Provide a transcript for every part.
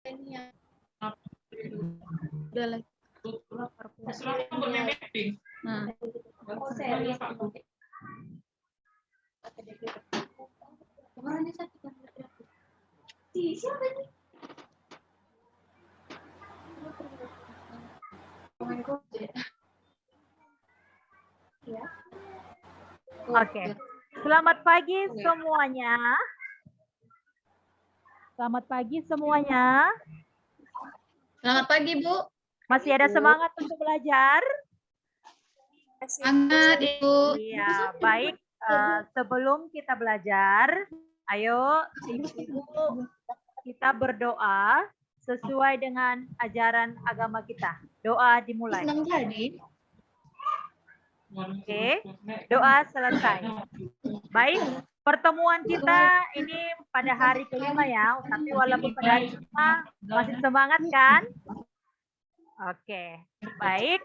Udah lagi. Nah. Oke. Selamat pagi semuanya. Selamat pagi semuanya. Selamat pagi, Bu. Masih ada semangat untuk belajar? Semangat, Ibu. Iya, baik. Sebelum kita belajar, ayo Ibu kita berdoa sesuai dengan ajaran agama kita. Doa dimulai. Oke, doa selesai. Baik, pertemuan kita ini pada hari kelima ya, tapi walaupun pada hari kelima masih semangat kan? Oke, baik.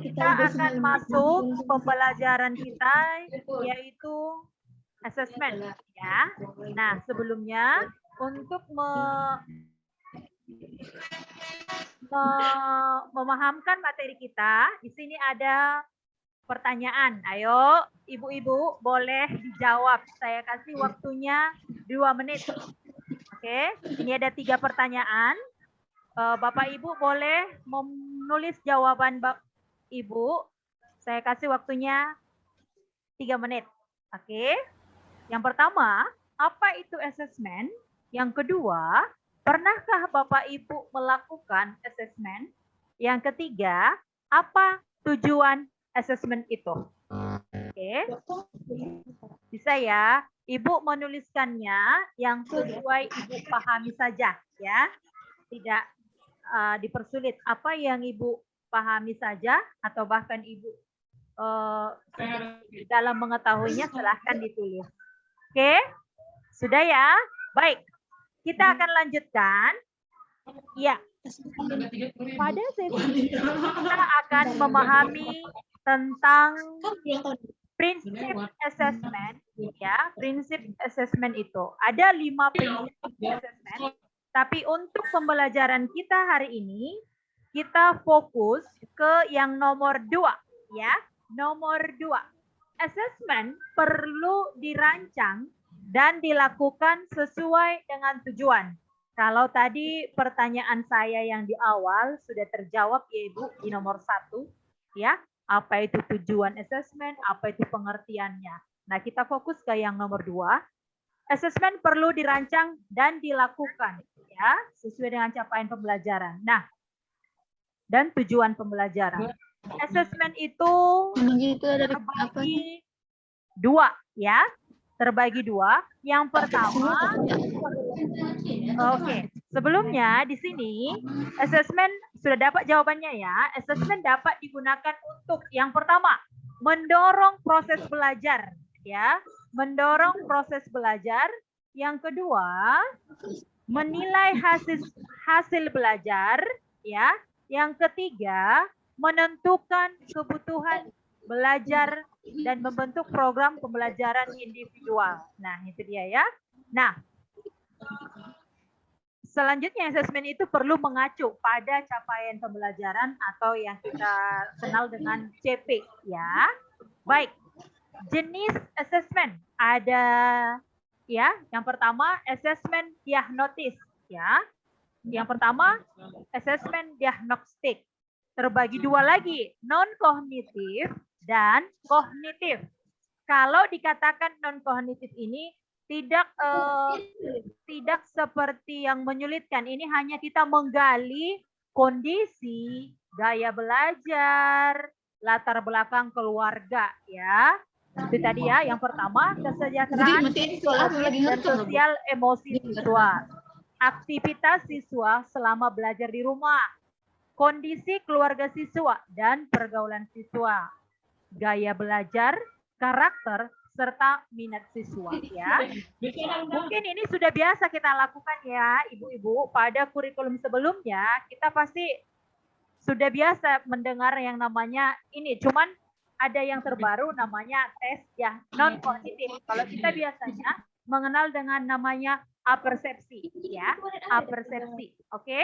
Kita akan masuk pembelajaran kita yaitu assessment ya. Nah, sebelumnya untuk memahamkan materi kita, di sini ada pertanyaan. Ayo, ibu-ibu boleh dijawab. Saya kasih waktunya 2 menit. Oke, ini ada 3 pertanyaan. Bapak Ibu boleh menulis jawaban Ibu. Saya kasih waktunya 3 menit. Oke. Yang pertama, apa itu assessment? Yang kedua, pernahkah Bapak Ibu melakukan assessment? Yang ketiga, apa tujuan assessment itu? Oke. Bisa ya, Ibu menuliskannya yang sesuai Ibu pahami saja ya. Tidak dipersulit. Apa yang Ibu pahami saja atau bahkan Ibu dalam mengetahuinya silahkan ditulis. Oke, sudah ya? Baik, kita akan lanjutkan. Ya, pada sesi ini kita akan memahami tentang prinsip assessment. Ya, prinsip assessment itu ada 5 prinsip assessment. Tapi untuk pembelajaran kita hari ini, kita fokus ke yang nomor 2, ya. Nomor 2, assessment perlu dirancang dan dilakukan sesuai dengan tujuan. Kalau tadi pertanyaan saya yang di awal sudah terjawab ya Ibu di nomor 1, ya. Apa itu tujuan assessment, apa itu pengertiannya. Nah, kita fokus ke yang nomor 2. Assessment perlu dirancang dan dilakukan ya sesuai dengan capaian pembelajaran. Nah, dan tujuan pembelajaran. Assessment itu terbagi 2 ya. Terbagi 2. Yang pertama, sebelumnya di sini assessment sudah dapat jawabannya ya. Assessment dapat digunakan untuk yang pertama, mendorong proses belajar ya. Mendorong proses belajar. Yang kedua, menilai hasil belajar ya. Yang ketiga, menentukan kebutuhan belajar dan membentuk program pembelajaran individual. Nah, itu dia ya. Nah, selanjutnya assessment itu perlu mengacu pada capaian pembelajaran atau yang kita kenal dengan CP ya. Baik. Jenis assessment ada ya, yang pertama assessment diagnosis ya. Yang pertama assessment diagnostik. Terbagi 2 lagi, non kognitif dan kognitif. Kalau dikatakan non kognitif ini tidak seperti yang menyulitkan. Ini hanya kita menggali kondisi, gaya belajar, latar belakang keluarga ya. Itu tadi ya, yang pertama kesejahteraan dan sosial emosi siswa. Aktivitas siswa selama belajar di rumah. Kondisi keluarga siswa dan pergaulan siswa. Gaya belajar, karakter, serta minat siswa ya. Mungkin ini sudah biasa kita lakukan ya Ibu-ibu. Pada kurikulum sebelumnya kita pasti sudah biasa mendengar yang namanya ini. Cuman ada yang terbaru namanya tes ya non kognitif. Kalau kita biasanya mengenal dengan namanya apersepsi ya, apersepsi. Oke?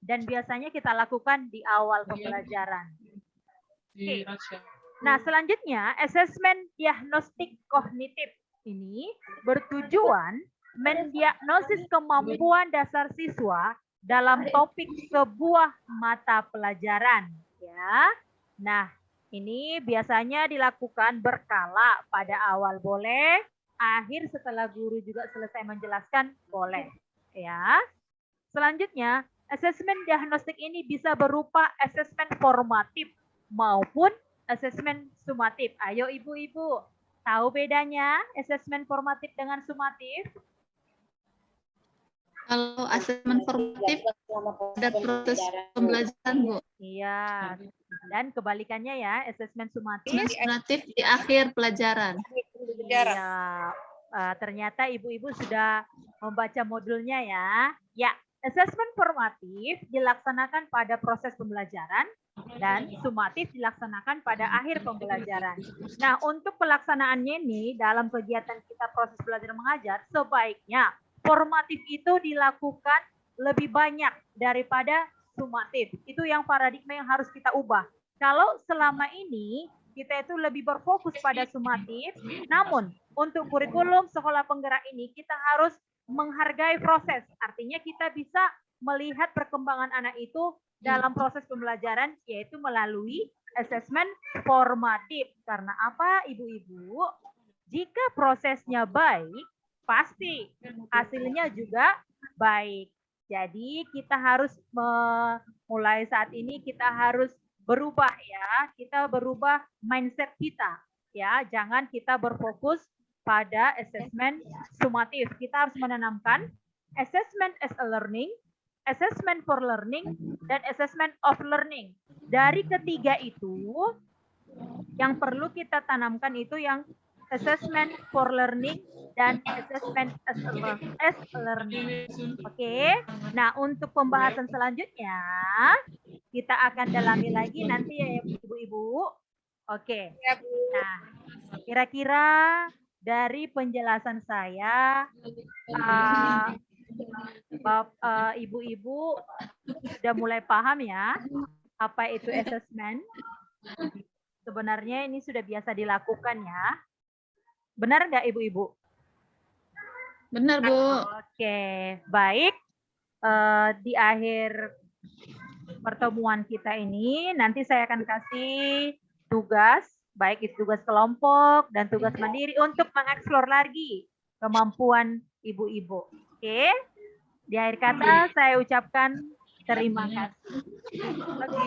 Dan biasanya kita lakukan di awal pembelajaran. Oke. Nah, selanjutnya asesmen diagnostik kognitif ini bertujuan mendiagnosis kemampuan dasar siswa dalam topik sebuah mata pelajaran ya. Nah, ini biasanya dilakukan berkala, pada awal boleh, akhir setelah guru juga selesai menjelaskan boleh ya. Selanjutnya, asesmen diagnostik ini bisa berupa asesmen formatif maupun asesmen sumatif. Ayo ibu-ibu, tahu bedanya asesmen formatif dengan sumatif? Kalau asesmen formatif ada proses pembelajaran, Bu. Iya. Dan kebalikannya ya, asesmen sumatif. Sumatif di akhir pelajaran. Iya. Ternyata ibu-ibu sudah membaca modulnya ya. Ya, asesmen formatif dilaksanakan pada proses pembelajaran dan sumatif dilaksanakan pada akhir pembelajaran. Nah, untuk pelaksanaannya ini dalam kegiatan kita proses belajar mengajar, sebaiknya formatif itu dilakukan lebih banyak daripada sumatif. Itu yang paradigma yang harus kita ubah. Kalau selama ini kita itu lebih berfokus pada sumatif, namun untuk kurikulum sekolah penggerak ini kita harus menghargai proses. Artinya kita bisa melihat perkembangan anak itu dalam proses pembelajaran, yaitu melalui asesmen formatif. Karena apa, ibu-ibu? Jika prosesnya baik, pasti hasilnya juga baik. Jadi kita harus mulai saat ini kita harus berubah ya, kita berubah mindset kita ya, jangan kita berfokus pada asesmen sumatif. Kita harus menanamkan assessment as a learning, assessment for learning, dan assessment of learning. Dari ketiga itu, yang perlu kita tanamkan itu yang assessment for learning dan assessment as learning. Oke. Nah, untuk pembahasan selanjutnya kita akan dalami lagi nanti ya ibu-ibu. Oke. Nah, kira-kira dari penjelasan saya ibu-ibu sudah mulai paham ya apa itu assessment. Sebenarnya ini sudah biasa dilakukan ya. Benar nggak ibu-ibu? Benar, Bu. Oke, baik. Di akhir pertemuan kita ini, nanti saya akan kasih tugas, baik itu tugas kelompok dan tugas mandiri untuk mengeksplor lagi kemampuan ibu-ibu. Oke, di akhir kata saya ucapkan terima kasih. Oke.